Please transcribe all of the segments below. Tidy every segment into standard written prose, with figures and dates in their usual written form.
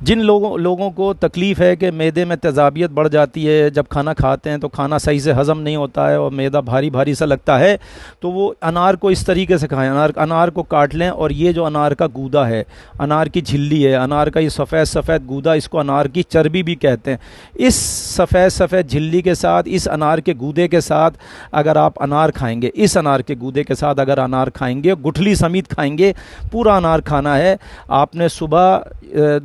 जिन लोगों को तकलीफ़ है कि मैदे में तेज़ाबियत बढ़ जाती है, जब खाना खाते हैं तो खाना सही से हज़म नहीं होता है और मैदा भारी भारी सा लगता है, तो वो अनार को इस तरीके से खाएं। अनार को काट लें और ये जो अनार का गूदा है, अनार की झिल्ली है, अनार का ये सफ़ेद सफ़ेद गूदा, इसको अनार की चर्बी भी कहते हैं। इस सफ़ेद सफ़ेद झिल्ली के साथ, इस अनार के गूदे के साथ अगर आप अनार खाएंगे, इस अनार के गूदे के साथ अगर अनार खाएंगे, गुठली समेत खाएंगे, पूरा अनार खाना है आपने। सुबह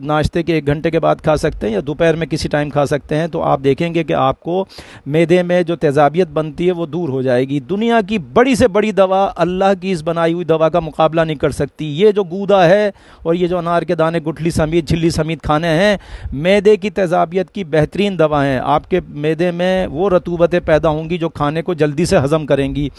नाश्ते के 1 घंटे के बाद खा सकते हैं या दोपहर में किसी टाइम खा सकते हैं, तो आप देखेंगे कि आपको मैदे में जो तेज़ाबियत बनती है वो दूर हो जाएगी। दुनिया की बड़ी से बड़ी दवा अल्लाह की इस बनाई हुई दवा का मुकाबला नहीं कर सकती। ये जो गूदा है और ये जो अनार के दाने गुठली समेत झिल्ली समेत खाने हैं, मैदे की तेज़ाबियत की बेहतरीन दवा हैं। आपके मैदे में वो रतूबतें पैदा होंगी जो खाने को जल्दी से हज़म करेंगी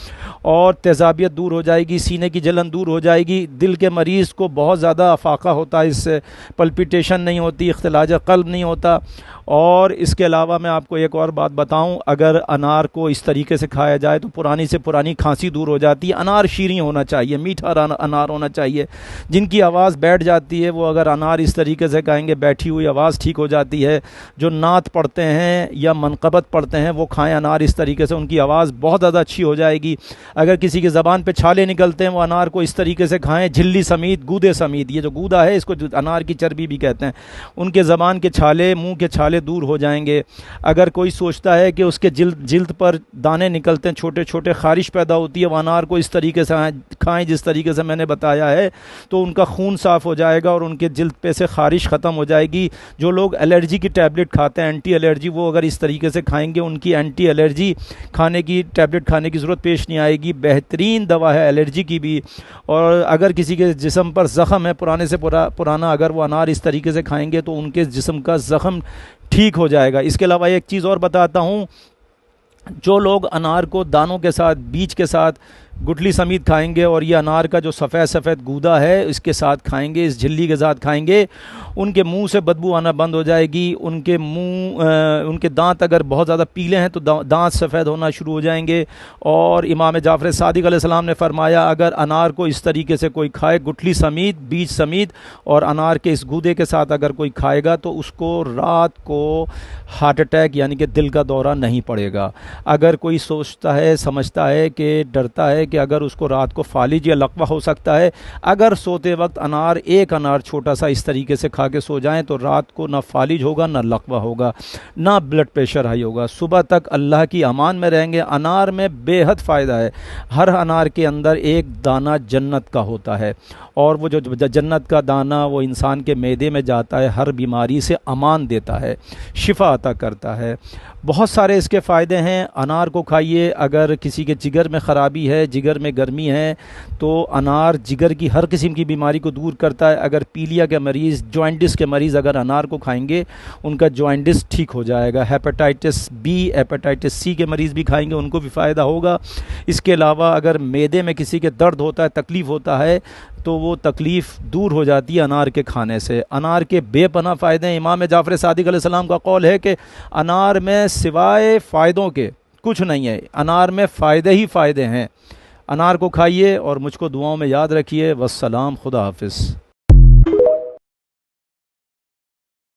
और तेज़ाबियत दूर हो जाएगी, सीने की जलन दूर हो जाएगी। दिल के मरीज़ को बहुत ज़्यादा अफाका होता है, इससे पल्पिटेशन नहीं होती, इख्तिलाज क़ल्ब नहीं होता। और इसके अलावा मैं आपको एक और बात बताऊं, अगर अनार को इस तरीके से खाया जाए तो पुरानी से पुरानी खांसी दूर हो जाती है। अनार शीरी होना चाहिए, मीठा अनार होना चाहिए। जिनकी आवाज़ बैठ जाती है वो अगर अनार इस तरीके से खाएंगे, बैठी हुई आवाज़ ठीक हो जाती है। जो नात पढ़ते हैं या मनक़बत पढ़ते हैं वो खाएँ अनार इस तरीके से, उनकी आवाज़ बहुत ज़्यादा अच्छी हो जाएगी। अगर किसी की ज़बान पर छाले निकलते हैं वो अनार को इस तरीके से खाएँ, झिल्ली समेत, गूदे समेत। ये जो गूदा है इसको अनार की चर्बी भी कहते हैं। उनके ज़बान के छाले, मुंह के छाले दूर हो जाएंगे। अगर कोई सोचता है कि उसके जिल्द पर दाने निकलते हैं, छोटे छोटे, ख़ारिश पैदा होती है, वो अनार को इस तरीके से खाएं जिस तरीके से मैंने बताया है, तो उनका खून साफ़ हो जाएगा और उनके जिल्द पे से ख़ारिश ख़त्म हो जाएगी। जो लोग एलर्जी की टैबलेट खाते हैं, एंटी एलर्जी, वो अगर इस तरीके से खाएंगे उनकी एंटी एलर्जी खाने की टैबलेट खाने की ज़रूरत पेश नहीं आएगी। बेहतरीन दवा है एलर्जी की भी। और अगर किसी के जिस्म पर ज़ख़म है पुराने से पुराना, अगर वो अनार इस तरीके से खाएंगे तो उनके जिस्म का ज़ख़म ठीक हो जाएगा। इसके अलावा एक चीज़ और बताता हूँ, जो लोग अनार को दानों के साथ, बीज के साथ, गुठली समेत खाएंगे और ये अनार का जो सफ़ेद सफ़ेद गूदा है इसके साथ खाएंगे, इस झिल्ली के साथ खाएंगे, उनके मुंह से बदबू आना बंद हो जाएगी। उनके दांत अगर बहुत ज़्यादा पीले हैं तो दांत सफ़ेद होना शुरू हो जाएंगे। और इमाम जाफ़र सादिक़ अलैहिस्सलाम ने फरमाया, अगर अनार को इस तरीके से कोई खाए, गुठली समेत, बीज समेत और अनार के इस गूदे के साथ अगर कोई खाएगा तो उसको रात को हार्ट अटैक यानी कि दिल का दौरा नहीं पड़ेगा। अगर कोई सोचता है, समझता है कि डरता है कि अगर उसको रात को फालिज या लकवा हो सकता है, अगर सोते वक्त एक अनार छोटा सा इस तरीके से खा के सो जाएं तो रात को ना फालिज होगा, ना लकवा होगा, ना ब्लड प्रेशर हाई होगा। सुबह तक अल्लाह की अमान में रहेंगे। अनार में बेहद फ़ायदा है। हर अनार के अंदर एक दाना जन्नत का होता है और वो जो जन्नत का दाना वो इंसान के मैदे में जाता है, हर बीमारी से अमान देता है, शिफा अता करता है। बहुत सारे इसके फ़ायदे हैं। अनार को खाइए। अगर किसी के जिगर में ख़राबी है, जिगर में गर्मी है, तो अनार जिगर की हर किस्म की बीमारी को दूर करता है। अगर पीलिया के मरीज़, जॉइंटिस के मरीज़ अगर अनार को खाएंगे उनका जॉइंटिस ठीक हो जाएगा। हेपेटाइटिस बी, हेपेटाइटिस सी के मरीज़ भी खाएंगे, उनको भी फ़ायदा होगा। इसके अलावा अगर मैदे में किसी के दर्द होता है, तकलीफ़ होता है, तो वो तकलीफ़ दूर हो जाती है अनार के खाने से। अनार के बेपनाह फ़ायदे हैं। इमाम जाफ़र सादिक़ अलैहिस्सलाम का कौल है कि अनार में सिवाय फ़ायदों के कुछ नहीं है, अनार में फ़ायदे ही फ़ायदे हैं। अनार को खाइए और मुझको दुआओं में याद रखिए। वस्सलाम, खुदा हाफ़िज़।